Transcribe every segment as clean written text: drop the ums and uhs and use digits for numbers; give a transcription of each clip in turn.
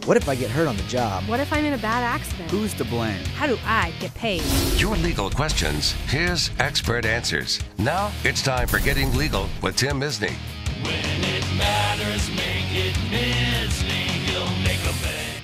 What if I get hurt on the job? What if I'm in a bad accident? Who's to blame? How do I get paid? Your legal questions, his expert answers. Now it's time for Getting Legal with Tim Misny. When it matters, make it Misny. He'll make a pay.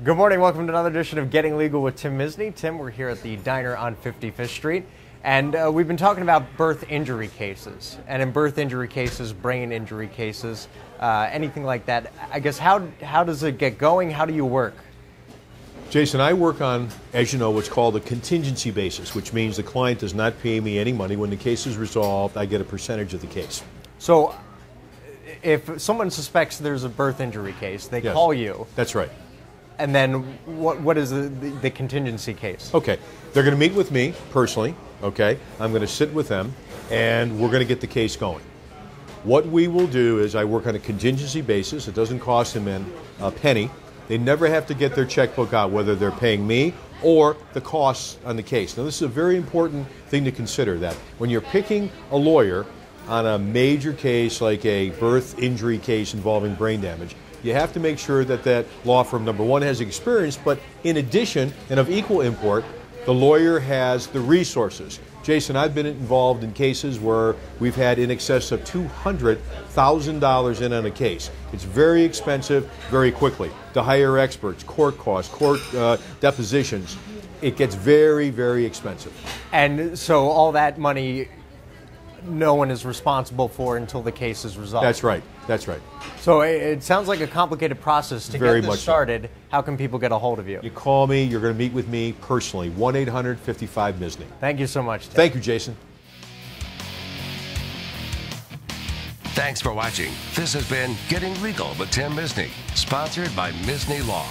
Good morning. Welcome to another edition of Getting Legal with Tim Misny. Tim, we're here at the diner on 55th Street, and we've been talking about birth injury cases. And in birth injury cases, brain injury cases, anything like that, I guess, how does it get going? How do you work? Jason, I work on, as you know, what's called a contingency basis, which means the client does not pay me any money. When the case is resolved, I get a percentage of the case. So if someone suspects there's a birth injury case, they Yes. call you. That's right. And then what is the contingency case? Okay. They're going to meet with me personally, okay? I'm going to sit with them, and we're going to get the case going. What we will do is I work on a contingency basis. It doesn't cost them a penny. They never have to get their checkbook out, whether they're paying me or the costs on the case. Now, this is a very important thing to consider, that when you're picking a lawyer on a major case like a birth injury case involving brain damage, you have to make sure that that law firm, number one, has experience, but in addition, and of equal import, the lawyer has the resources. Jason, I've been involved in cases where we've had in excess of $200,000 in on a case. It's very expensive very quickly to hire experts, court costs, court depositions. It gets very, very expensive. And so all that money, no one is responsible for until the case is resolved. That's right. That's right. So it sounds like a complicated process to Very get much this so. started. How can people get a hold of you? You call me, you're going to meet with me personally, 1-800-55-MISNY. Thank you so much, Tim. Thank you, Jason. Thanks for watching. This has been Getting Legal with Tim Misny, sponsored by Misny Law.